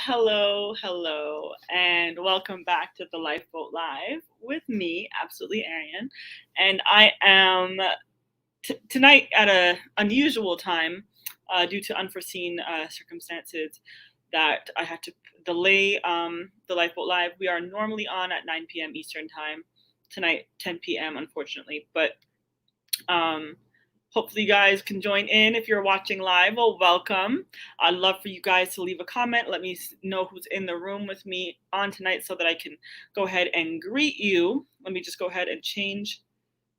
Hello, and welcome back to the Lifeboat Live with me, absolutely Arian. And I am tonight at a unusual time due to unforeseen circumstances that I had to delay the Lifeboat Live. We are normally on at 9 p.m. Eastern Time. Tonight, 10 p.m. unfortunately, but um, hopefully you guys can join in. If you're watching live, well, welcome. I'd love for you guys to leave a comment. Let me know who's in the room with me on tonight so that I can go ahead and greet you. Let me just go ahead and change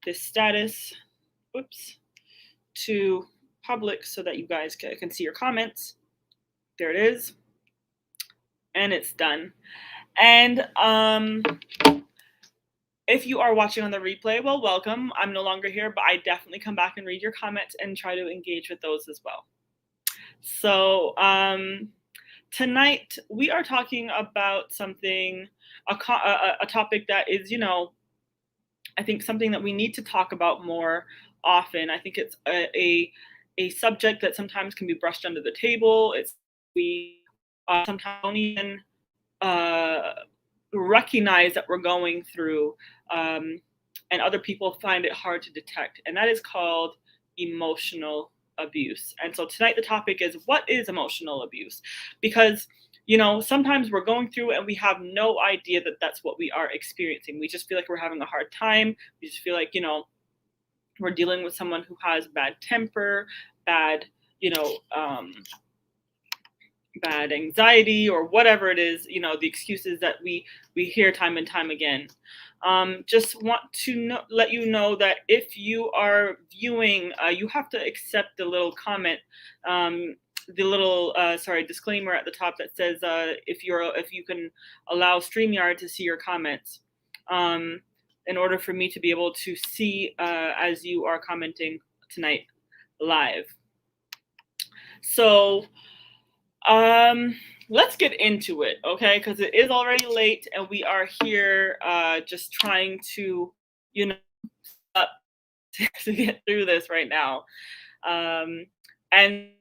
this status, to public so that you guys can see your comments. There it is. And it's done. And if you are watching on the replay, well, welcome. I'm no longer here, but I definitely come back and read your comments and try to engage with those as well. So tonight we are talking about something, a topic that is, I think something that we need to talk about more often. I think it's a subject that sometimes can be brushed under the table. We sometimes don't even recognize that we're going through, and other people find it hard to detect, and that is called emotional abuse. And so tonight the topic is, what is emotional abuse? Because sometimes we're going through and we have no idea that that's what we are experiencing. We just feel like we're having a hard time. We just feel like we're dealing with someone who has bad temper, bad bad anxiety, or whatever it is, the excuses that we hear time and time again. Just want to let you know that if you are viewing, you have to accept the little comment, the little disclaimer at the top that says if you can allow StreamYard to see your comments, in order for me to be able to see as you are commenting tonight live. So let's get into it, okay? Because it is already late and we are here just trying to, to get through this right now. And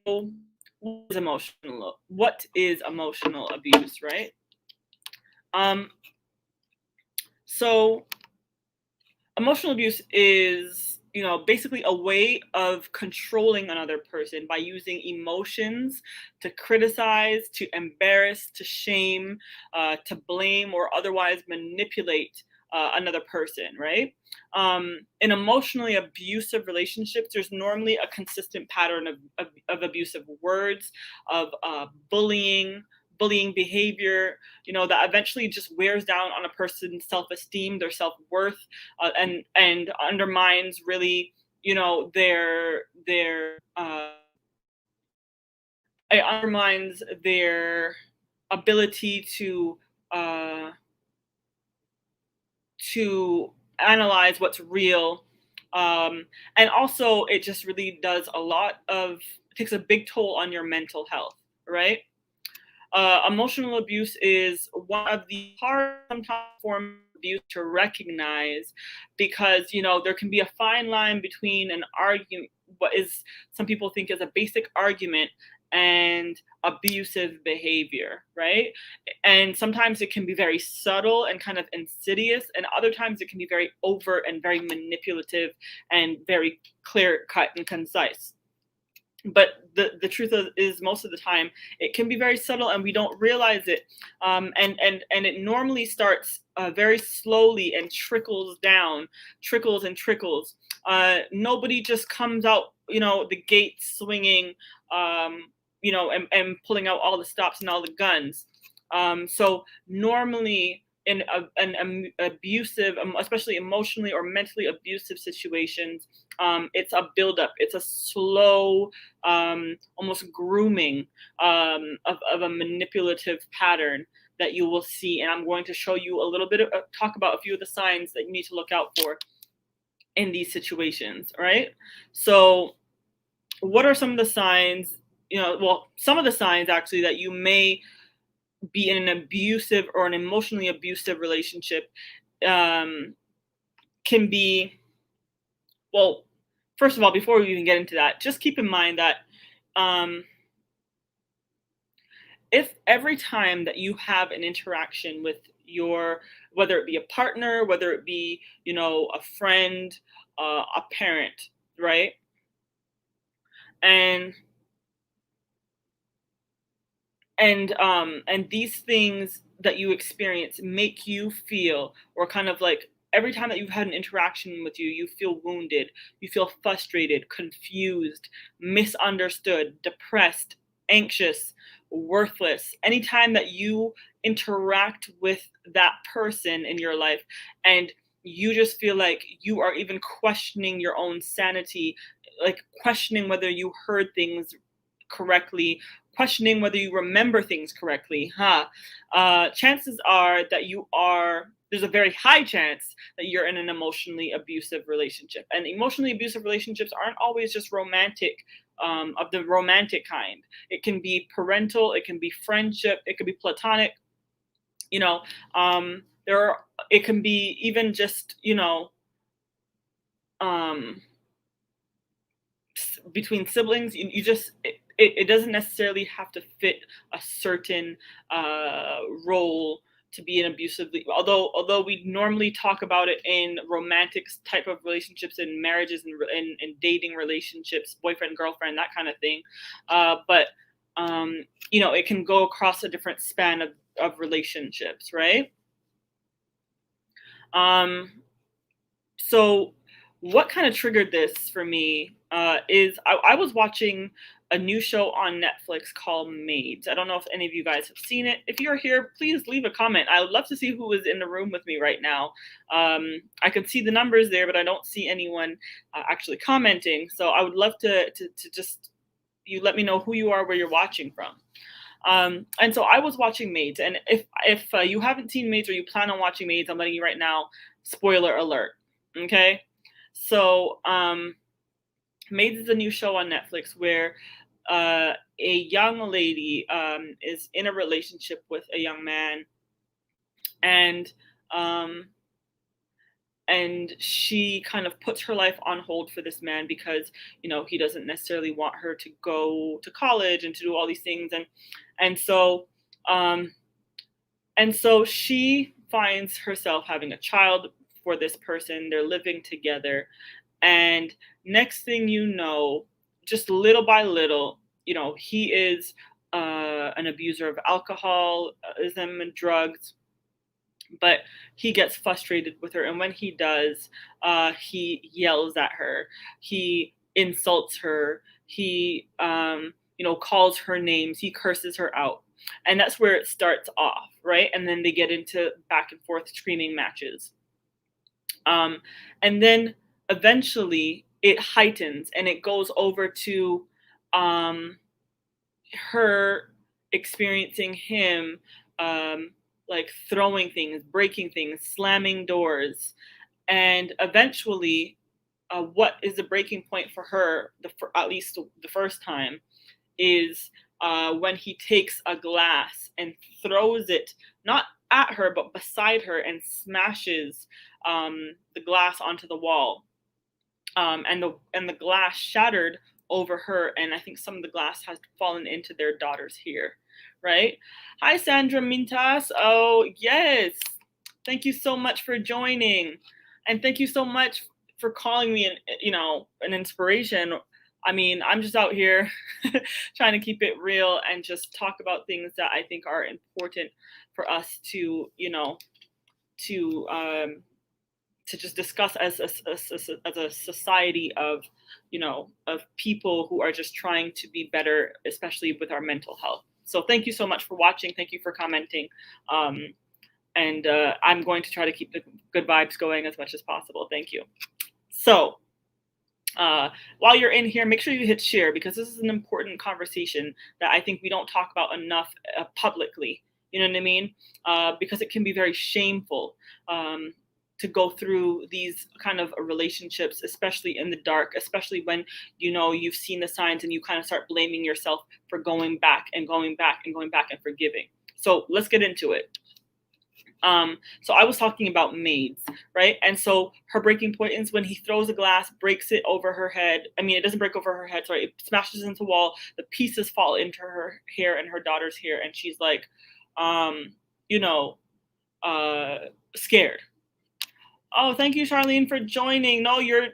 what is emotional abuse, right? So emotional abuse is, basically a way of controlling another person by using emotions to criticize, to embarrass, to shame, to blame, or otherwise manipulate another person, right? In emotionally abusive relationships, there's normally a consistent pattern of abusive words, of bullying behavior, that eventually just wears down on a person's self-esteem, their self-worth, and undermines really, it undermines their ability to analyze what's real, and also it just really does takes a big toll on your mental health, right? Emotional abuse is one of the hard sometimes forms of abuse to recognize, because there can be a fine line between an argument, what is some people think is a basic argument, and abusive behavior, right? And sometimes it can be very subtle and kind of insidious, and other times it can be very overt and very manipulative and very clear cut and concise. But the truth is, most of the time it can be very subtle and we don't realize it, and it normally starts very slowly and trickles and trickles. Nobody just comes out the gate swinging, and pulling out all the stops and all the guns. So normally in an abusive, especially emotionally or mentally abusive situations, it's a buildup. It's a slow, almost grooming of a manipulative pattern that you will see. And I'm going to show you a little bit of, talk about a few of the signs that you need to look out for in these situations, right? So what are some of the signs, some of the signs actually that you may be in an abusive or an emotionally abusive relationship, can be, well, first of all, before we even get into that, just keep in mind that if every time that you have an interaction with your, whether it be a partner, whether it be, a friend, a parent, right? And and these things that you experience make you feel, or kind of like every time that you've had an interaction with you feel wounded, you feel frustrated, confused, misunderstood, depressed, anxious, worthless. Anytime that you interact with that person in your life and you just feel like you are even questioning your own sanity, like questioning whether you heard things correctly, questioning whether you remember things correctly, chances are that there's a very high chance that you're in an emotionally abusive relationship. And emotionally abusive relationships aren't always just romantic, of the romantic kind. It can be parental, it can be friendship, it can be platonic, you know, it can be even just, um, between siblings. You just it doesn't necessarily have to fit a certain role to be an abusive, although we normally talk about it in romantic type of relationships, in marriages, and in dating relationships, boyfriend girlfriend, that kind of thing. But it can go across a different span of relationships, right? um so what kind of triggered this for me is I was watching a new show on Netflix called Maids. I don't know if any of you guys have seen it. If you're here, please leave a comment. I would love to see who is in the room with me right now. I can see the numbers there, but I don't see anyone actually commenting. So I would love to just, you let me know who you are, where you're watching from. And so I was watching Maids, and if you haven't seen Maids or you plan on watching Maids, I'm letting you right now. Spoiler alert. Okay, so Maids is a new show on Netflix where a young lady is in a relationship with a young man, and um, she kind of puts her life on hold for this man because he doesn't necessarily want her to go to college and to do all these things, and so um, she finds herself having a child for this person. They're living together, and next thing you know, just little by little, he is an abuser of alcoholism and drugs, but he gets frustrated with her, and when he does, he yells at her, he insults her, he calls her names, he curses her out, and that's where it starts off, right? And then they get into back and forth screaming matches, um, and then eventually it heightens and it goes over to um, her experiencing him, um, like throwing things, breaking things, slamming doors, and eventually, what is the breaking point for her? At least the first time is when he takes a glass and throws it not at her but beside her and smashes the glass onto the wall, and the glass shattered over her, and I think some of the glass has fallen into their daughter's hair. Right? Hi, Sandra Mintas. Oh yes, thank you so much for joining, and thank you so much for calling me an inspiration. I mean, I'm just out here trying to keep it real and just talk about things that I think are important for us to to um, to just discuss as a society of of people who are just trying to be better, especially with our mental health. So thank you so much for watching. Thank you for commenting. And I'm going to try to keep the good vibes going as much as possible. Thank you. So while you're in here, make sure you hit share, because this is an important conversation that I think we don't talk about enough publicly. You know what I mean? Because it can be very shameful to go through these kind of relationships, especially in the dark, especially when you've seen the signs and you kind of start blaming yourself for going back and going back and going back and forgiving. So let's get into it. So I was talking about maids, right? And so her breaking point is when he throws a glass, breaks it over her head. I mean, it doesn't break over her head, sorry, it smashes into the wall. The pieces fall into her hair and her daughter's hair, and she's like, um, you know, uh, scared. Oh, thank you, Charlene, for joining. No, you're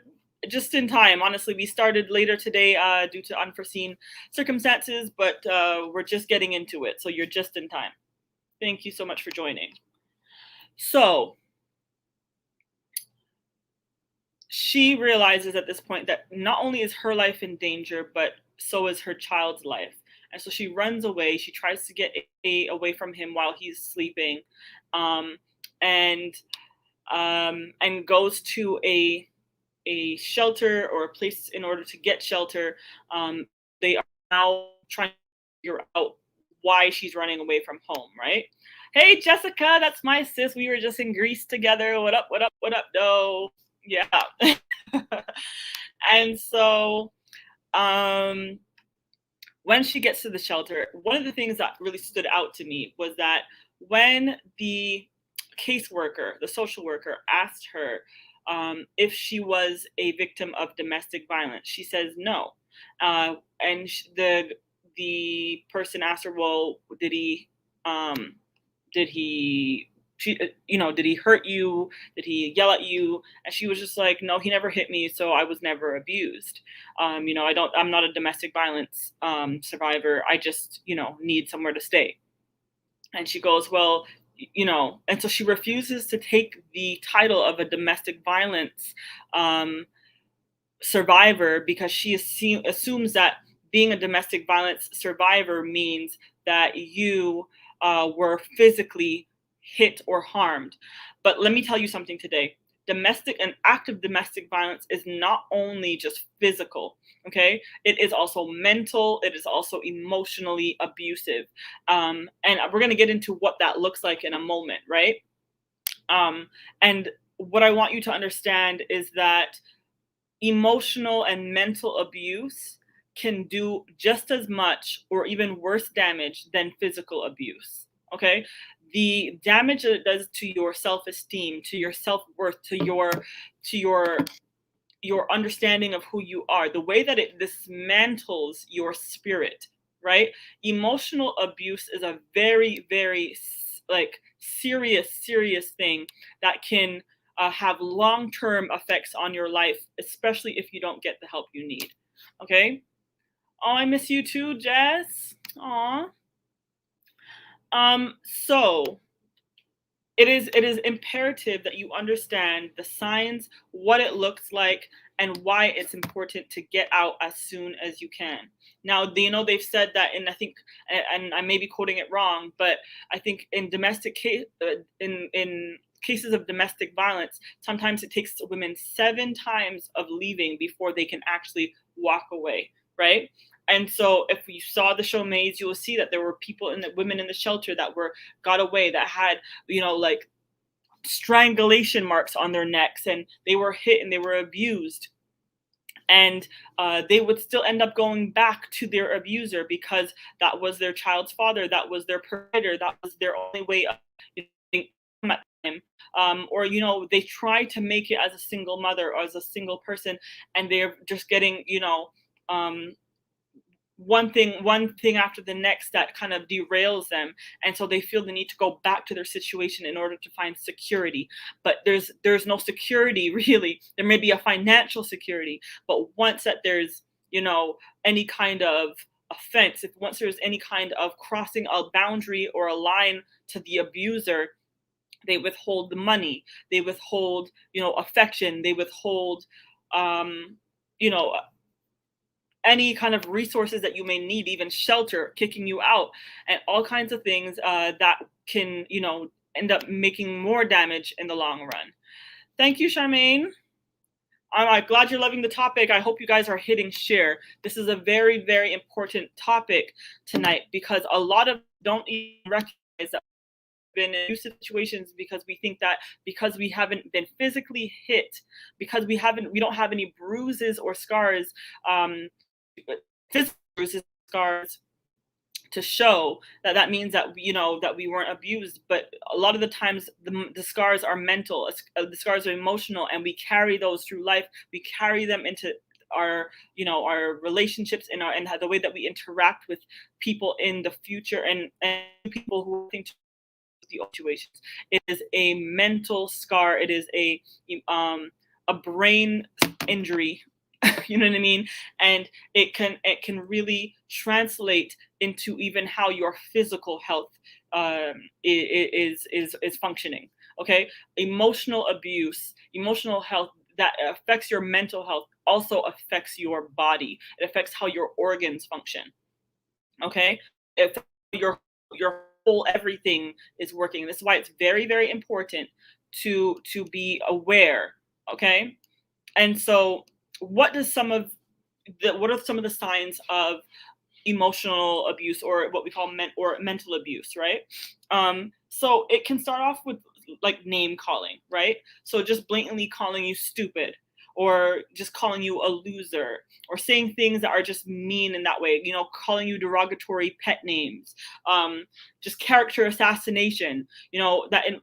just in time. Honestly, we started later today due to unforeseen circumstances, but we're just getting into it. So you're just in time. Thank you so much for joining. So she realizes at this point that not only is her life in danger, but so is her child's life. And so she runs away. She tries to get away from him while he's sleeping, um, and and goes to a shelter or a place in order to get shelter. They are now trying to figure out why she's running away from home, right? Hey, Jessica, that's my sis. We were just in Greece together. What up, what up, what up, though? Yeah. And so um, when she gets to the shelter, one of the things that really stood out to me was that when the caseworker, the social worker, asked her if she was a victim of domestic violence, she says no. And the person asked her, "Well, um, did he?" Did he hurt you? Did he yell at you? And she was just like, no, he never hit me, so I was never abused. I'm not a domestic violence survivor. I just, need somewhere to stay. And she goes, well, and so she refuses to take the title of a domestic violence survivor because she assumes that being a domestic violence survivor means that you were physically hit or harmed. But let me tell you something today. An act of domestic violence is not only just physical, okay? It is also mental, it is also emotionally abusive. And we're going to get into what that looks like in a moment, right? And what I want you to understand is that emotional and mental abuse can do just as much or even worse damage than physical abuse. Okay? The damage that it does to your self-esteem, to your self-worth, to your understanding of who you are, the way that it dismantles your spirit, right? Emotional abuse is a very, very like serious thing that can have long-term effects on your life, especially if you don't get the help you need. Okay. Oh, I miss you too, Jess. Aw. So it is imperative that you understand the signs, what it looks like, and why it's important to get out as soon as you can. Now, they've said that, and I think, and I may be quoting it wrong, but I think in in cases of domestic violence, sometimes it takes women 7 times of leaving before they can actually walk away, right? And so if you saw the show Maids, you will see that there were women in the shelter that got away, that had, like strangulation marks on their necks, and they were hit and they were abused. And they would still end up going back to their abuser because that was their child's father, that was their provider, that was their only way of at time. Or they try to make it as a single mother or as a single person, and they're just getting um, one thing after the next that kind of derails them, and so they feel the need to go back to their situation in order to find security. But there's no security really. There may be a financial security, but once that there's any kind of offense, if once there's any kind of crossing a boundary or a line to the abuser, they withhold the money, they withhold affection, they withhold you know any kind of resources that you may need, even shelter, kicking you out, and all kinds of things that can, end up making more damage in the long run. Thank you, Charmaine. I'm glad you're loving the topic. I hope you guys are hitting share. This is a very, very important topic tonight because a lot of don't even recognize that been in abusive situations because we think that because we haven't been physically hit, because we don't have any bruises or scars, physical bruises, scars, to show that that means that that we weren't abused. But a lot of the times the scars are mental, the scars are emotional, and we carry those through life. We carry them into our our relationships, and our and the way that we interact with people in the future, and people who think the situations. It is a mental scar. It is a brain injury. You know what I mean? And it can really translate into even how your physical health is functioning. Okay, emotional abuse, emotional health that affects your mental health also affects your body. It affects how your organs function. Okay, if your whole everything is working. This is why it's very, very important to be aware. Okay, and so what does some of what are some of the signs of emotional abuse, or what we call mental abuse, right? So it can start off with like name calling, right? So just blatantly calling you stupid, or just calling you a loser, or saying things that are just mean in that way, calling you derogatory pet names, just character assassination, that and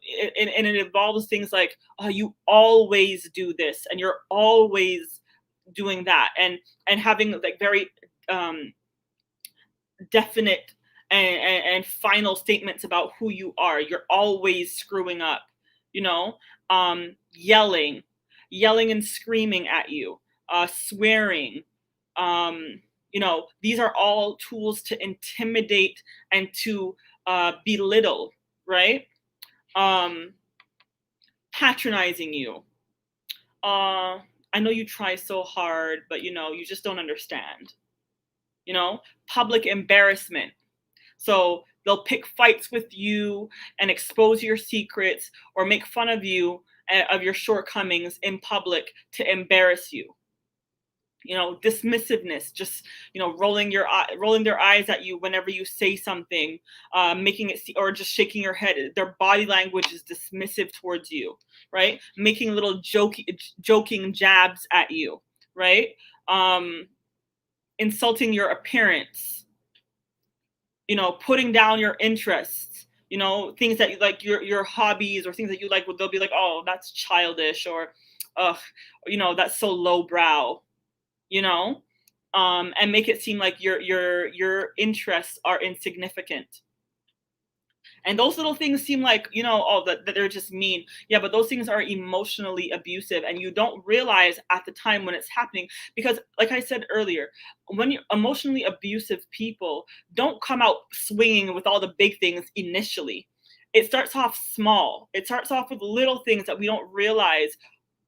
it involves things like, oh, you always do this, and you're always doing that, and having like very definite and final statements about who you are. You're always screwing up, you know, yelling, yelling and screaming at you, swearing. These are all tools to intimidate and to belittle, right? Um, Patronizing you. Uh, I know you try so hard, but you just don't understand. Public embarrassment. So they'll pick fights with you and expose your secrets, or make fun of you, of your shortcomings in public to embarrass you. Dismissiveness, just rolling their eyes at you whenever you say something, making it or just shaking your head. Their body language is dismissive towards you, right? Making little joking jabs at you, right? Insulting your appearance, putting down your interests, things that you like, your hobbies, or things that you like. They'll be like, oh, that's childish, or ugh, that's so lowbrow, and make it seem like your interests are insignificant. And those little things seem like, oh, that they're just mean. Yeah, but those things are emotionally abusive, and you don't realize at the time when it's happening. Because, like I said earlier, when you emotionally abusive people don't come out swinging with all the big things initially. It starts off small. It starts off with little things that we don't realize.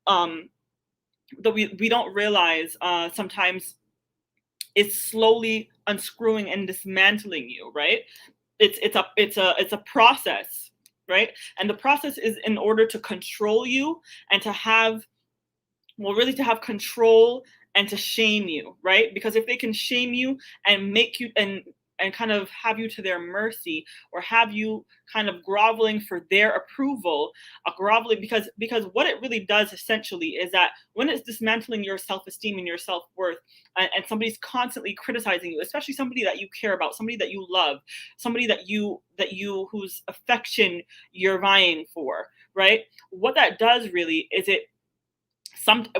That we don't realize sometimes it's slowly unscrewing and dismantling you, right? It's a process, right? And the process is in order to control you, and to have, well, really to have control, and to shame you, right? Because if they can shame you and make you, and kind of have you to their mercy, or have you kind of groveling for their approval, groveling, because what it really does essentially is that when it's dismantling your self-esteem and your self-worth, and somebody's constantly criticizing you, especially somebody that you care about, somebody that you love, somebody that you whose affection you're vying for, right? What that does really is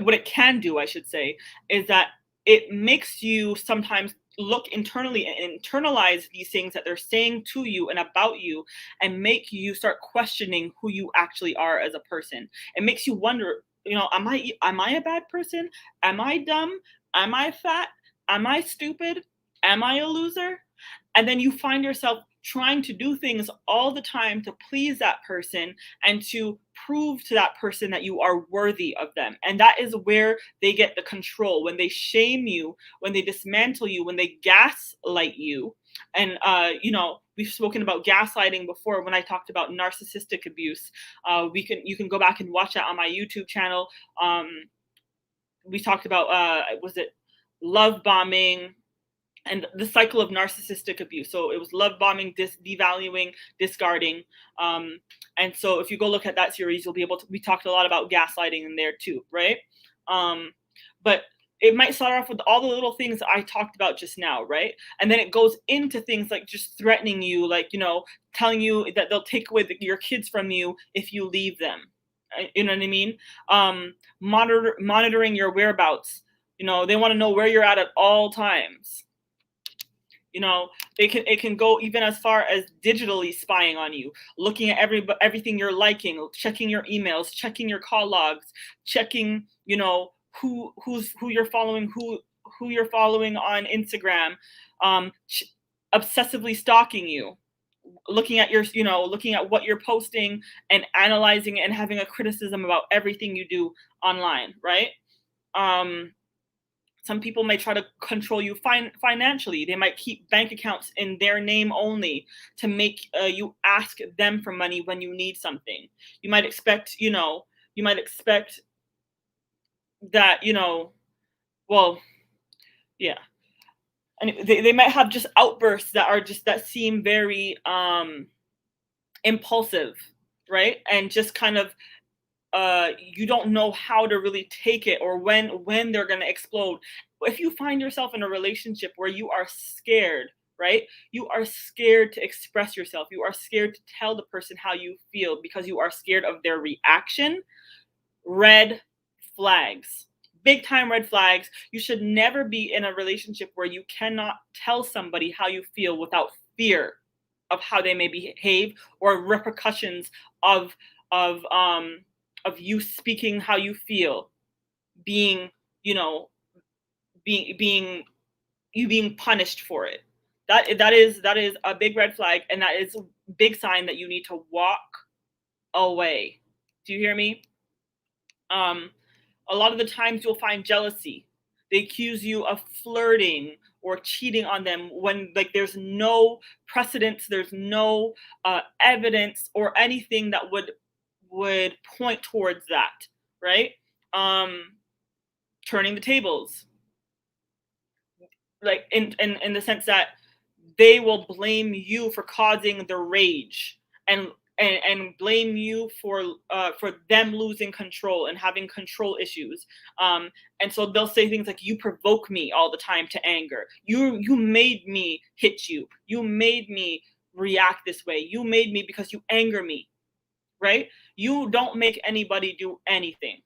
what it can do, I should say, is that it makes you sometimes look internally and internalize these things that they're saying to you and about you, and make you start questioning who you actually are as a person. It makes you wonder, am I a bad person? Am I dumb? Am I fat? Am I stupid? Am I a loser? And then you find yourself trying to do things all the time to please that person, and to prove to that person that you are worthy of them. And that is where they get the control, when they shame you, when they dismantle you, when they gaslight you. And we've spoken about gaslighting before when I talked about narcissistic abuse. You can go back and watch that on my YouTube channel. We talked about was it love bombing, and the cycle of narcissistic abuse. So it was love bombing, devaluing, discarding. And so if you go look at that series, you'll be able to, we talked a lot about gaslighting in there too, right? But it might start off with all the little things I talked about just now, right? And then it goes into things like just threatening you, like, telling you that they'll take away your kids from you if you leave them. You know what I mean? Monitoring your whereabouts. They want to know where you're at all times. It can go even as far as digitally spying on you, looking at everything you're liking, checking your emails, checking your call logs, checking, who you're following, who you're following on Instagram, obsessively stalking you, looking at what you're posting and analyzing it and having a criticism about everything you do online, right? Some people may try to control you financially. They might keep bank accounts in their name only to make you ask them for money when you need something. You might expect that, well, yeah. And they might have just outbursts that seem very impulsive, right? And just kind of you don't know how to really take it, or when they're going to explode. If you find yourself in a relationship where you are scared, right? You are scared to express yourself. You are scared to tell the person how you feel because you are scared of their reaction. Red flags. Big time red flags. You should never be in a relationship where you cannot tell somebody how you feel without fear of how they may behave, or repercussions of of um you speaking how you feel being you know being being punished for it. That is a big red flag, and that is a big sign that you need to walk away. Do you hear me? um a lot of the times you'll find jealousy. They accuse you of flirting or cheating on them when, like, there's no precedence, there's no evidence or anything that would point towards that, right? um Turning the tables, like in the sense that they will blame you for causing the rage, and blame you for them losing control and having control issues. And so they'll say things like, you provoke me all the time to anger. You made me hit you. You made me react this way. You made me because you anger me, right? You don't make anybody do anything.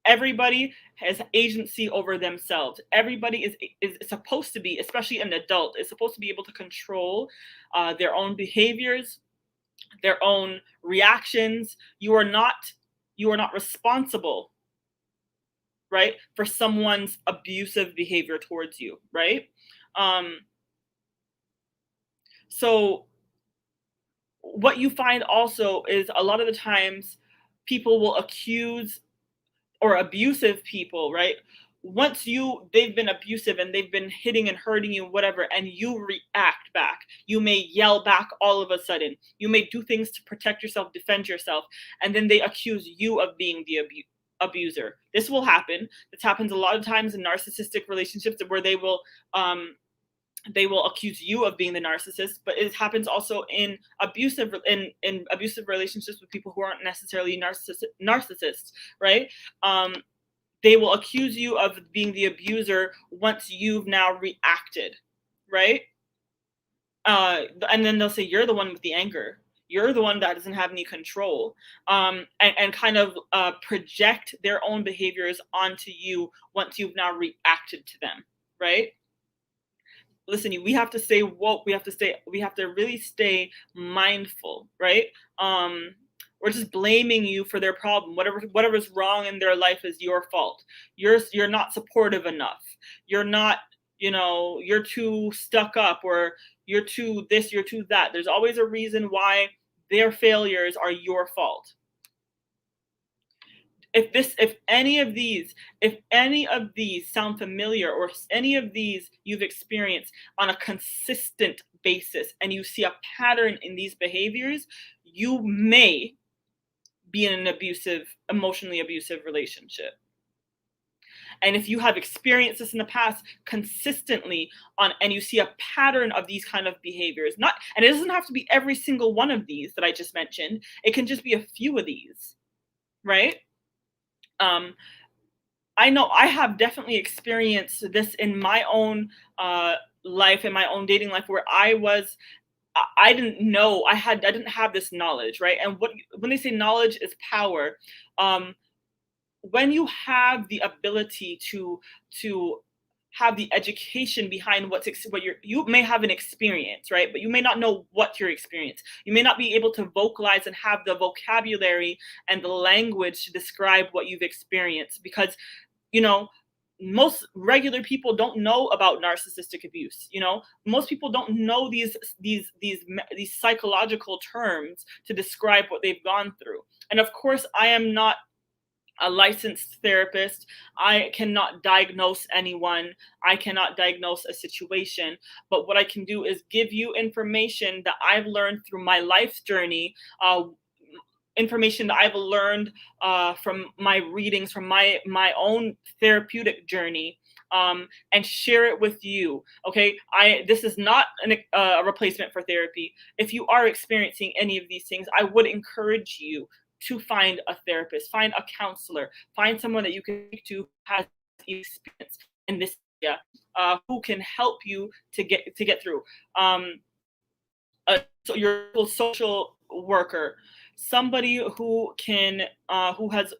Everybody has agency over themselves. Everybody is supposed to be, especially an adult, is supposed to be able to control their own behaviors, their own reactions. You are not responsible, right, for someone's abusive behavior towards you, right? So what you find also is, a lot of the times people will accuse, or abusive people, right? Once they've been abusive and they've been hitting and hurting you, whatever, and you react back, you may yell back all of a sudden. You may do things to protect yourself, defend yourself, and then they accuse you of being the abuser. This will happen. This happens a lot of times in narcissistic relationships, where they will accuse you of being the narcissist, but it happens also in abusive relationships with people who aren't necessarily narcissists, right? They will accuse you of being the abuser once you've now reacted, right? And then they'll say, you're the one with the anger. You're the one that doesn't have any control, and kind of project their own behaviors onto you once you've now reacted to them, right? Listen, we have to stay woke. We have to really stay mindful, right? We're just blaming you for their problem. Whatever's wrong in their life is your fault. You're not supportive enough. You're not, you're too stuck up, or you're too this, you're too that. There's always a reason why their failures are your fault. If any of these sound familiar, or any of these you've experienced on a consistent basis, and you see a pattern in these behaviors, you may be in an emotionally abusive relationship. And if you have experienced this in the past consistently, and you see a pattern of these kind of behaviors, and it doesn't have to be every single one of these that I just mentioned, it can just be a few of these, right? I know I have definitely experienced this in my own uh, life, in my own dating life, where I didn't know I didn't have this knowledge, right? And when they say knowledge is power, um, when you have the ability to have the education behind what you may have an experience, right, but you may not know what your experience, you may not be able to vocalize and have the vocabulary and the language to describe what you've experienced, because you know most regular people don't know about narcissistic abuse. Most people don't know these psychological terms to describe what they've gone through. And of course, I am not a licensed therapist. I cannot diagnose anyone. I cannot diagnose a situation. But what I can do is give you information that I've learned through my life's journey, information that I've learned from my readings, from my own therapeutic journey, and share it with you. Okay, this is not a replacement for therapy. If you are experiencing any of these things, I would encourage you to find a therapist, find a counselor, find someone that you can speak to who has experience in this area, who can help you to get through. So your social worker, somebody who has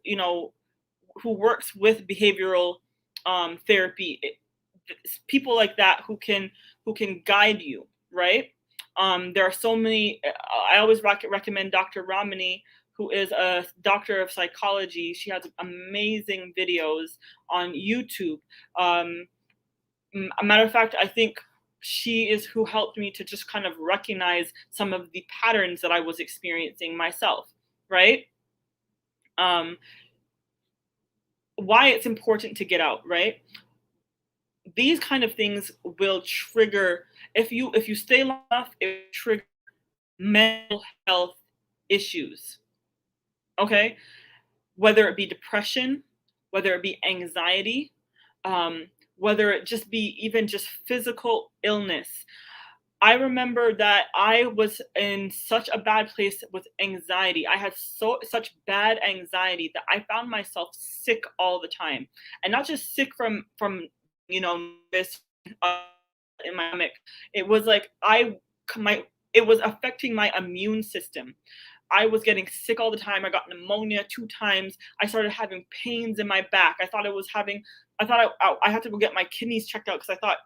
who works with behavioral therapy, people like that who can guide you, right? There are so many. I always recommend Dr. Ramani, who is a doctor of psychology. She has amazing videos on YouTube. Um, a matter of fact, I think she is who helped me to just kind of recognize some of the patterns that I was experiencing myself, right? Um, why it's important to get out, right? These kind of things will trigger, if you stay long enough, it will trigger mental health issues. Okay, whether it be depression, whether it be anxiety, um, whether it just be even just physical illness. I remember that I was in such a bad place with anxiety. I had such bad anxiety that I found myself sick all the time, and not just sick from this in my stomach. It was like my it was affecting my immune system. I was getting sick all the time. I got pneumonia 2 times. I started having pains in my back. I thought I had to go get my kidneys checked out because I thought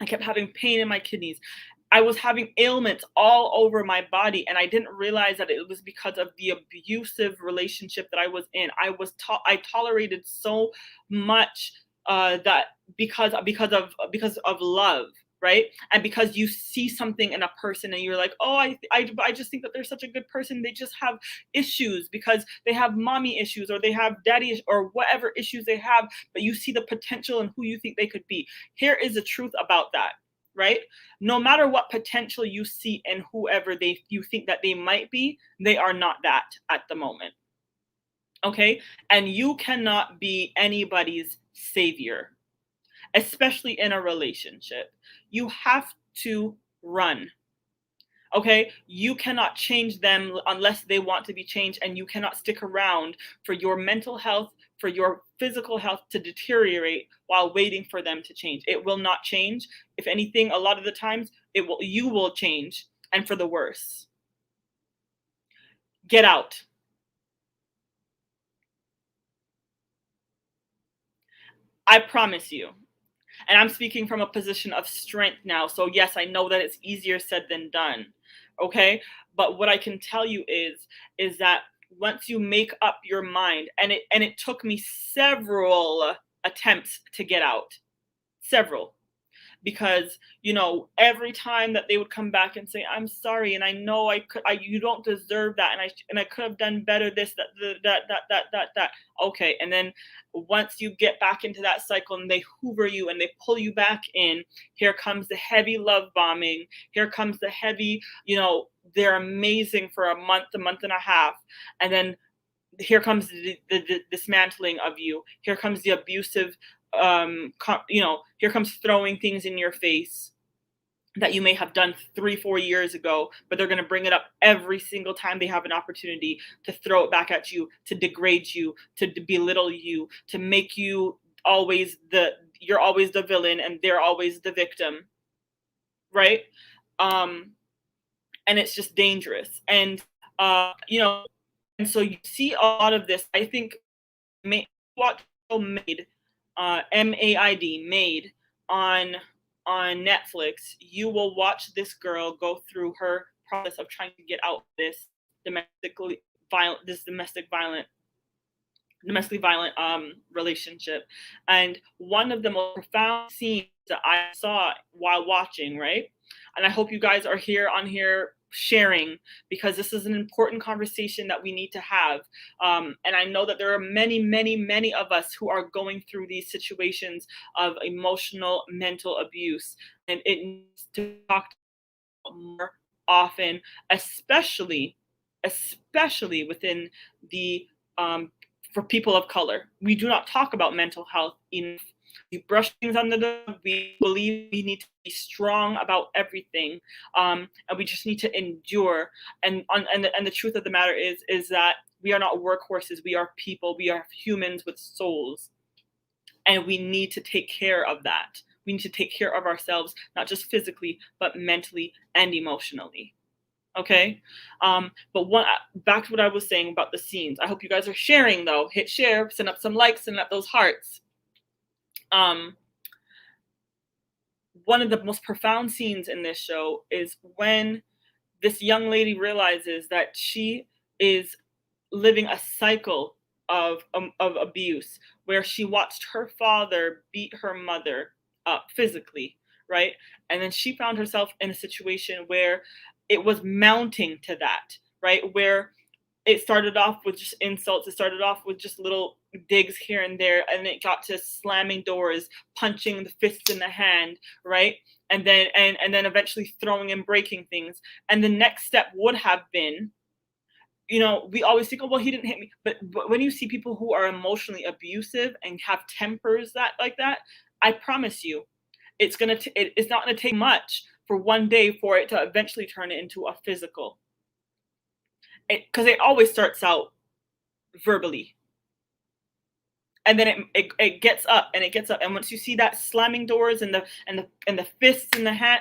I kept having pain in my kidneys. I was having ailments all over my body, and I didn't realize that it was because of the abusive relationship that I was in. I tolerated so much that because of love, right? And because you see something in a person and you're like, oh, I just think that they're such a good person. They just have issues because they have mommy issues or they have daddy or whatever issues they have, but you see the potential in who you think they could be. Here is the truth about that, right? No matter what potential you see in whoever you think that they might be, they are not that at the moment. Okay? And you cannot be anybody's savior, especially in a relationship. You have to run. Okay? You cannot change them unless they want to be changed, and you cannot stick around for your mental health, for your physical health to deteriorate while waiting for them to change. It will not change. If anything, a lot of the times you will change, and for the worse. Get out. I promise you. And I'm speaking from a position of strength now. So yes, I know that it's easier said than done. Okay? But what I can tell you is that once you make up your mind, and it took me several attempts to get out. Several, because every time that they would come back and say, I'm sorry, and I know you don't deserve that, and I could have done better, this, that. Okay, and then once you get back into that cycle and they hoover you and they pull you back in, here comes the heavy love bombing. Here comes the heavy, they're amazing for a month and a half, and then here comes the dismantling of you. Here comes the abusive, here comes throwing things in your face. that you may have done 3, 4 years ago, but they're going to bring it up every single time they have an opportunity to throw it back at you, to degrade you, to belittle you, to make you always you're always the villain and they're always the victim, right? Um, and it's just dangerous. And and so you see a lot of this. I think what made MAID made on Netflix, you will watch this girl go through her process of trying to get out this domestic violent relationship. And one of the most profound scenes that I saw while watching, right? And I hope you guys are here sharing, because this is an important conversation that we need to have. And I know that there are many, many, many of us who are going through these situations of emotional, mental abuse, and it needs to be talked about more often, especially within the for people of color. We do not talk about mental health enough. We brush things under the rug. We believe we need to be strong about everything, and we just need to endure. And the truth of the matter is that we are not workhorses. We are people. We are humans with souls, and we need to take care of that. We need to take care of ourselves, not just physically, but mentally and emotionally. Okay. But back to what I was saying about the scenes. I hope you guys are sharing though. Hit share, send up some likes, send up those hearts. One of the most profound scenes in this show is when this young lady realizes that she is living a cycle of abuse, where she watched her father beat her mother up physically, right? And then she found herself in a situation where it was mounting to that, right? Where it started off with just insults. It started off with just little digs here and there, and it got to slamming doors, punching the fists in the hand, right? And then eventually throwing and breaking things. And the next step would have been, we always think, oh, well, he didn't hit me. But when you see people who are emotionally abusive and have tempers like that, I promise you, it's not gonna take much for one day for it to eventually turn it into a physical. Because it always starts out verbally, and then it gets up and it gets up, and once you see that slamming doors and the fists in the hat,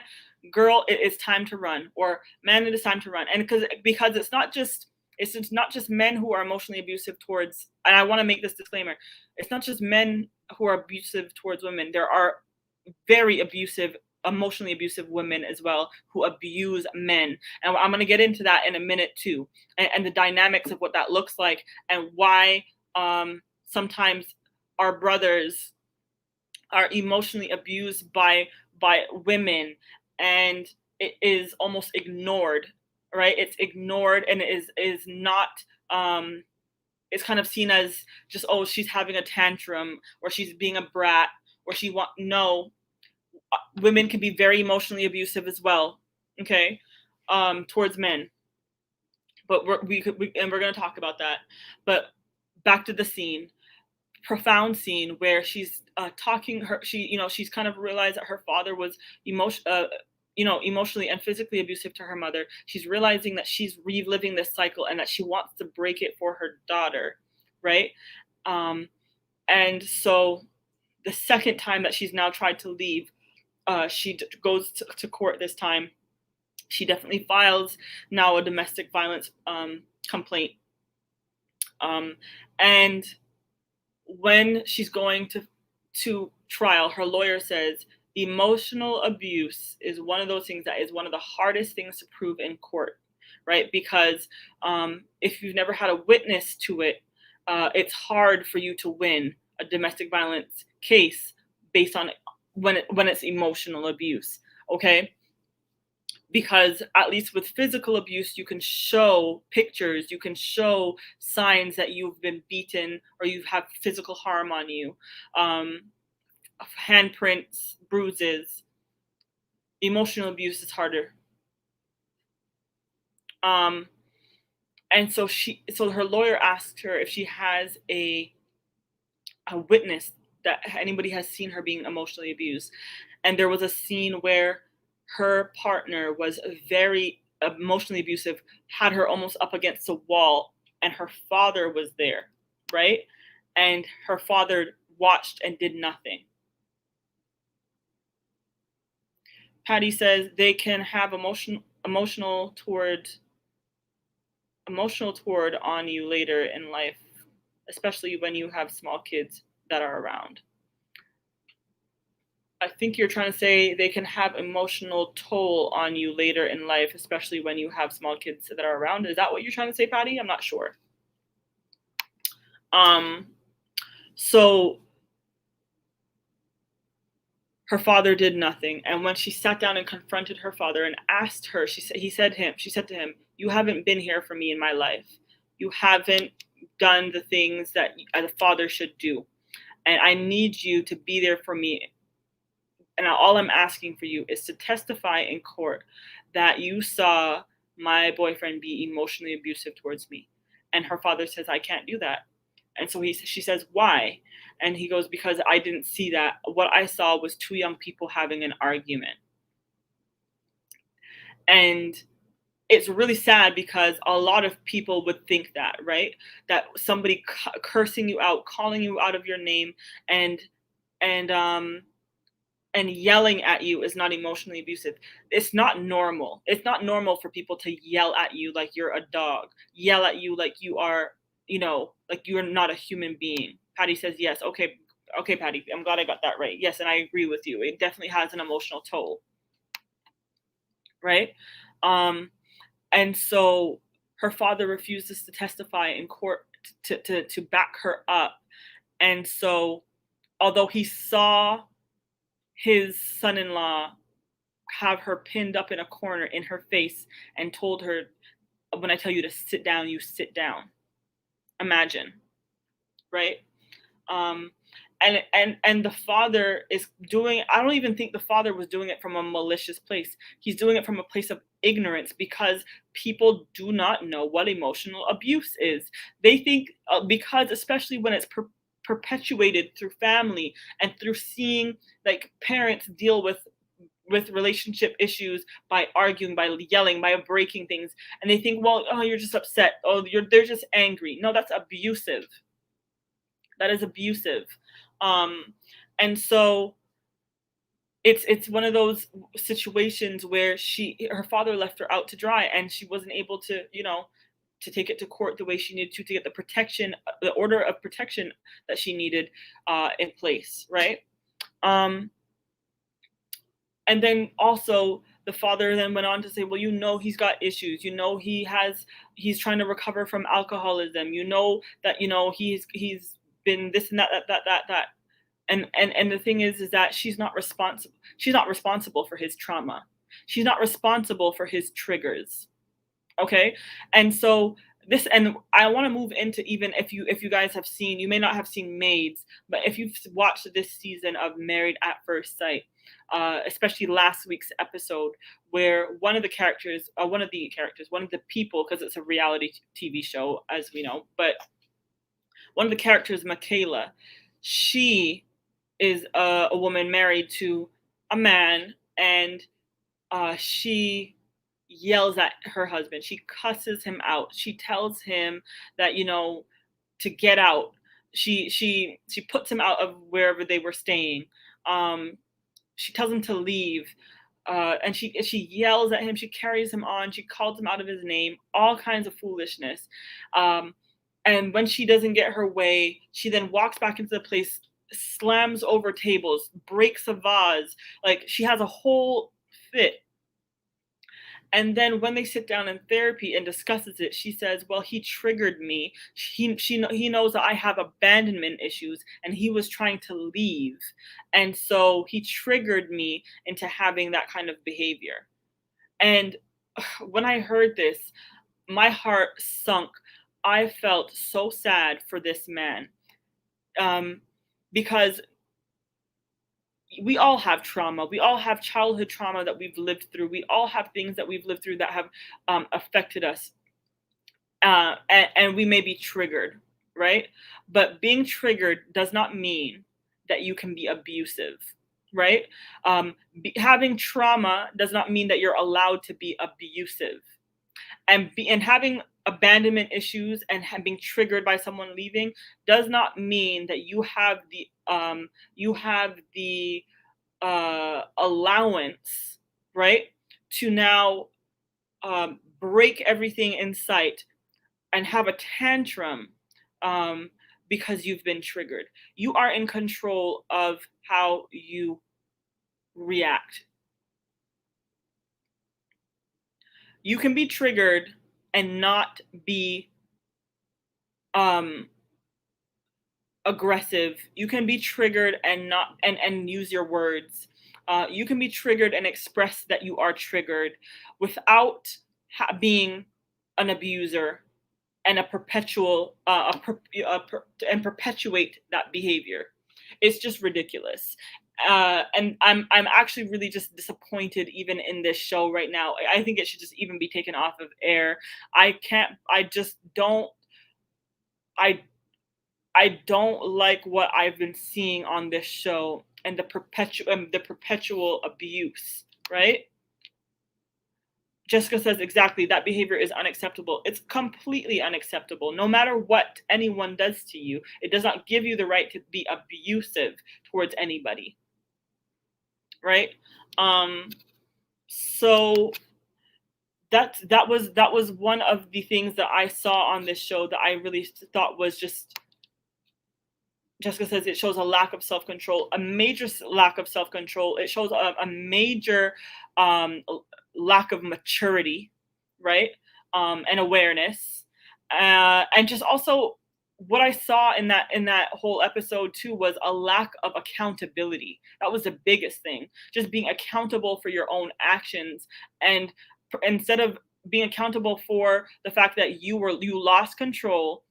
girl, it is time to run, or man, it is time to run. And because it's not just men who are emotionally abusive towards, and I want to make this disclaimer, it's not just men who are abusive towards women. There are very emotionally abusive women as well, who abuse men. And I'm going to get into that in a minute too, and the dynamics of what that looks like, and why sometimes our brothers are emotionally abused by women, and it is almost ignored, right? It's ignored, and is not it's kind of seen as just, oh, she's having a tantrum, or she's being a brat, or no, women can be very emotionally abusive as well, okay, towards men. But we're going to talk about that. But back to the scene, profound scene where she's she's kind of realized that her father was emotionally and physically abusive to her mother. She's realizing that she's reliving this cycle, and that she wants to break it for her daughter, right? And so the second time that she's now tried to leave, she goes to court this time. She definitely files now a domestic violence complaint. And when she's going to trial, her lawyer says emotional abuse is one of those things that is one of the hardest things to prove in court, right? Because if you've never had a witness to it, it's hard for you to win a domestic violence case based on when it's emotional abuse, okay? Because at least with physical abuse, you can show pictures, you can show signs that you've been beaten or you have physical harm on you, handprints, bruises. Emotional abuse is harder. And so her lawyer asked her if she has a witness that anybody has seen her being emotionally abused. And there was a scene where her partner was very emotionally abusive, had her almost up against a wall, and her father was there, right? And her father watched and did nothing. Patty says they can have emotional toward on you later in life, especially when you have small kids that are around. I think you're trying to say they can have emotional toll on you later in life, especially when you have small kids that are around. Is that what you're trying to say, Patty? I'm not sure. So her father did nothing, and when she sat down and confronted her father and asked her, she said to him, "You haven't been here for me in my life. You haven't done the things that a father should do, and I need you to be there for me. And all I'm asking for you is to testify in court that you saw my boyfriend be emotionally abusive towards me." And her father says, "I can't do that." And so she says, "Why?" And he goes, "Because I didn't see that. What I saw was two young people having an argument." And it's really sad because a lot of people would think that, right? That somebody cursing you out, calling you out of your name, and and um and yelling at you is not emotionally abusive. It's not normal. It's not normal for people to yell at you like you're a dog, yell at you like you are, like you're not a human being. Patty says yes. Okay, okay, Patty. I'm glad I got that right. Yes, and I agree with you. It definitely has an emotional toll, right? Um, and so her father refuses to testify in court to back her up. And so, although he saw his son-in-law have her pinned up in a corner in her face and told her, "When I tell you to sit down, you sit down." Imagine, right? Um, and the father is doing. I don't even think the father was doing it from a malicious place. He's doing it from a place of ignorance because people do not know what emotional abuse is. They think because especially when it's perpetuated through family and through seeing like parents deal with relationship issues by arguing, by yelling, by breaking things, and they think, well, oh, you're just upset, oh, they're just angry. No, that's abusive. That is abusive. um and so it's one of those situations where her father left her out to dry, and she wasn't able to, to take it to court the way she needed to get the protection, the order of protection that she needed in place, right? um and then also the father then went on to say, well, he's got issues, he's trying to recover from alcoholism, that he's been this and that. And the thing is that she's not responsible for his trauma. She's not responsible for his triggers. Okay. And so this, and I want to move into, even if you guys have seen, you may not have seen Maids, but if you've watched this season of Married at First Sight, especially last week's episode, where one of the people, because it's a reality TV show, as we know, but one of the characters, Michaela, she is a woman married to a man, and she yells at her husband. She cusses him out. She tells him that, to get out. She puts him out of wherever they were staying. She tells him to leave. And she yells at him. She carries him on. She calls him out of his name. All kinds of foolishness. And when she doesn't get her way, she then walks back into the place, slams over tables, breaks a vase. Like, she has a whole fit. And then when they sit down in therapy and discusses it, she says, well, he triggered me. He knows that I have abandonment issues, and he was trying to leave. And so he triggered me into having that kind of behavior. And when I heard this, my heart sunk. I felt so sad for this man, because we all have trauma. We all have childhood trauma that we've lived through. We all have things that we've lived through that have affected us. And we may be triggered, right? But being triggered does not mean that you can be abusive, right? Having trauma does not mean that you're allowed to be abusive, and having abandonment issues and being triggered by someone leaving does not mean that you have the allowance, right, to now break everything in sight and have a tantrum um, because you've been triggered. You are in control of how you react. You can be triggered and not be um, aggressive. You can be triggered and not and use your words. You can be triggered and express that you are triggered without being an abuser and a perpetual and perpetuate that behavior. It's just ridiculous. And I'm actually really just disappointed even in this show right now. I think it should just even be taken off of air. I can't. I just don't. I I don't like what I've been seeing on this show and the perpetual abuse, right? Jessica says exactly that behavior is unacceptable. It's completely unacceptable. No matter what anyone does to you, it does not give you the right to be abusive towards anybody, right? Um, so that was one of the things that I saw on this show that I really thought was just. Jessica says it shows a lack of self control, a major lack of self control. It shows a major um, lack of maturity, right? And awareness, and just also what I saw in that whole episode too was a lack of accountability. That was the biggest thing. Just being accountable for your own actions, and instead of being accountable for the fact that you lost control,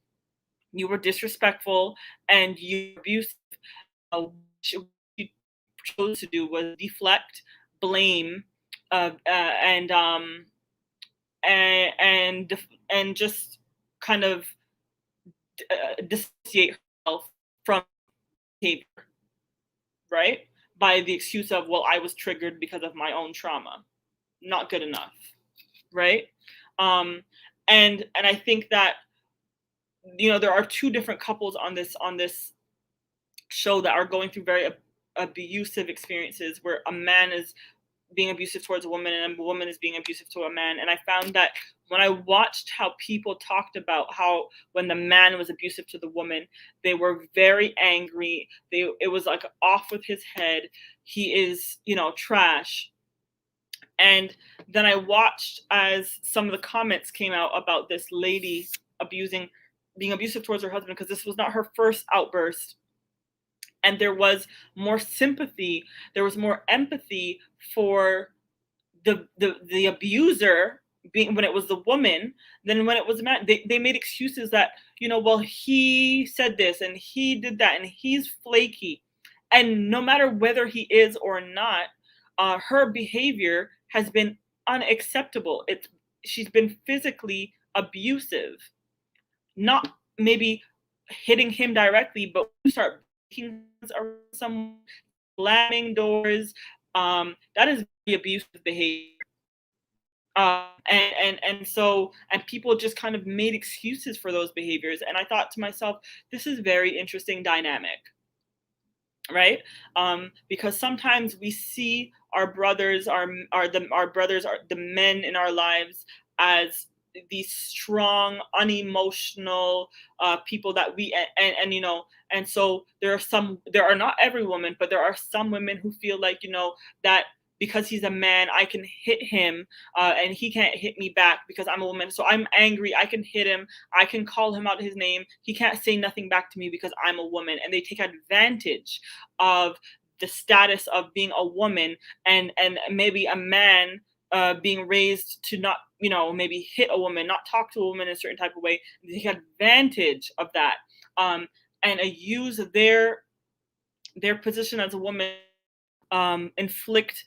you were disrespectful, and you abused. What you chose to do was deflect, blame, and just kind of dissociate herself from behavior, right? By the excuse of, well, I was triggered because of my own trauma. Not good enough, right? Um, and I think that there are two different couples on this show that are going through very abusive experiences, where a man is being abusive towards a woman and a woman is being abusive to a man. And I found that when I watched how people talked about how when the man was abusive to the woman, they were very angry. It was like off with his head. He is, trash. And then I watched as some of the comments came out about this lady being abusive towards her husband, because this was not her first outburst, and there was more sympathy, there was more empathy for the abuser, being when it was the woman, than when it was a man. They made excuses that, well, he said this and he did that and he's flaky. And no matter whether he is or not, her behavior has been unacceptable. She's been physically abusive, not maybe hitting him directly, but you start breaking things around someone, slamming doors. That is very abusive behavior. And people just kind of made excuses for those behaviors, and I thought to myself, this is very interesting dynamic, right? Because sometimes we see our brothers, our brothers are the men in our lives, as these strong, unemotional people that we and so there are not every woman, but there are some women who feel like, that because he's a man, I can hit him, and he can't hit me back because I'm a woman. So I'm angry. I can hit him. I can call him out his name. He can't say nothing back to me because I'm a woman. And they take advantage of the status of being a woman, and maybe a man being raised to not, maybe hit a woman, not talk to a woman in a certain type of way. They take advantage of that, and use their position as a woman, inflict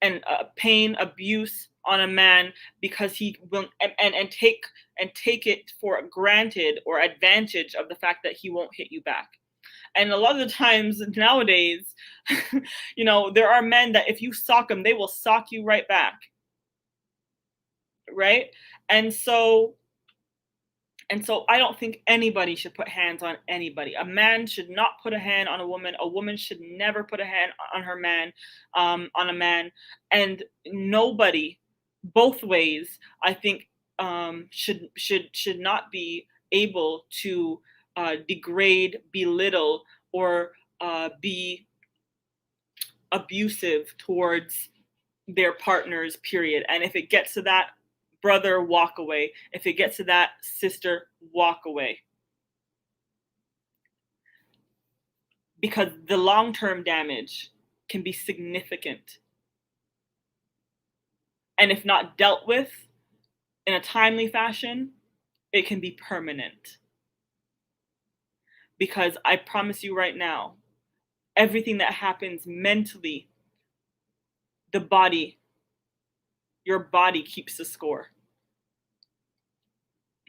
and pain, abuse on a man, because he will and take it for granted or advantage of the fact that he won't hit you back. And a lot of the times nowadays, there are men that if you sock them, they will sock you right back, right? And so and so I don't think anybody should put hands on anybody. A man should not put a hand on a woman. A woman should never put a hand on her man, on a man. And nobody, both ways, I think, should not be able to degrade, belittle, or be abusive towards their partners, period. And if it gets to that, brother, walk away. If it gets to that, sister, walk away. Because the long-term damage can be significant. And if not dealt with in a timely fashion, it can be permanent. Because I promise you right now, everything that happens mentally, your body keeps the score.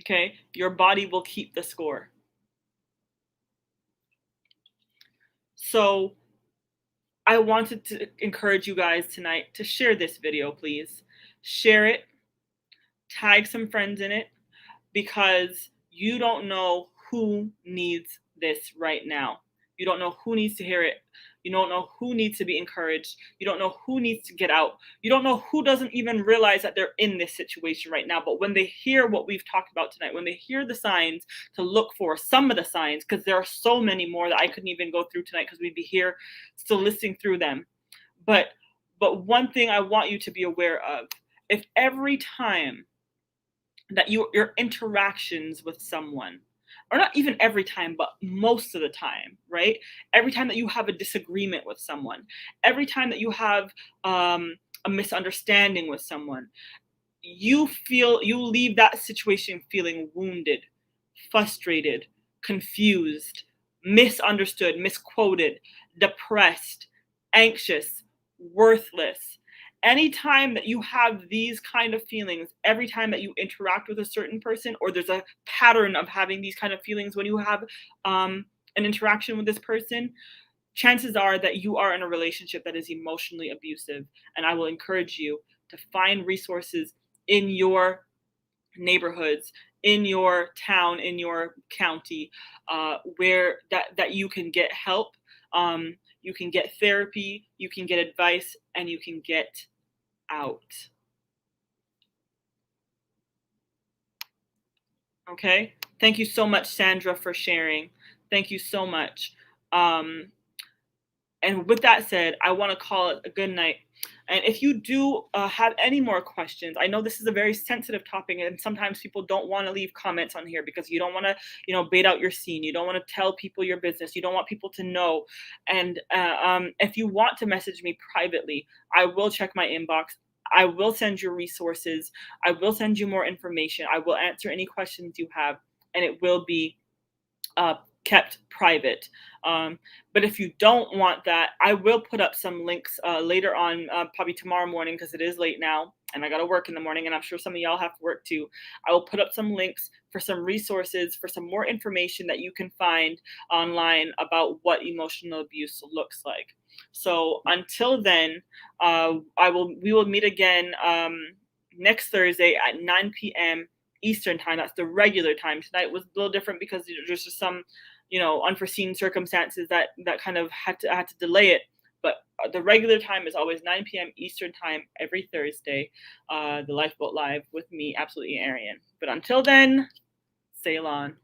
Okay? Your body will keep the score. So I wanted to encourage you guys tonight to share this video, please. Share it, tag some friends in it, because you don't know who needs this right now. You don't know who needs to hear it. You don't know who needs to be encouraged. You don't know who needs to get out. You don't know who doesn't even realize that they're in this situation right now. But when they hear what we've talked about tonight, when they hear the signs to look for, some of the signs, because there are so many more that I couldn't even go through tonight because we'd be here still listening through them. But one thing I want you to be aware of, if every time that your interactions with someone, or not even every time, but most of the time, right? Every time that you have a disagreement with someone, every time that you have a misunderstanding with someone, you leave that situation feeling wounded, frustrated, confused, misunderstood, misquoted, depressed, anxious, worthless. Anytime that you have these kind of feelings, every time that you interact with a certain person, or there's a pattern of having these kind of feelings when you have an interaction with this person, chances are that you are in a relationship that is emotionally abusive. And I will encourage you to find resources in your neighborhoods, in your town, in your county, where that you can get help, you can get therapy, you can get advice, and you can get out. Okay? Thank you so much, Sandra, for sharing. Thank you so much. And with that said, I want to call it a good night. And if you do have any more questions, I know this is a very sensitive topic, and sometimes people don't want to leave comments on here because you don't want to, bait out your scene. You don't want to tell people your business. You don't want people to know. And if you want to message me privately, I will check my inbox. I will send you resources. I will send you more information. I will answer any questions you have, and it will be kept private. But if you don't want that, I will put up some links later on, probably tomorrow morning, because it is late now and I got to work in the morning, and I'm sure some of y'all have to work too. I will put up some links for some resources, for some more information that you can find online about what emotional abuse looks like. So until then, we will meet again next Thursday at 9 p.m. Eastern time. That's the regular time. Tonight was a little different because there's just some, unforeseen circumstances that kind of had to delay it. But the regular time is always 9 p.m. Eastern time every Thursday. The Lifeboat Live with me, absolutely Arian. But until then, sail on.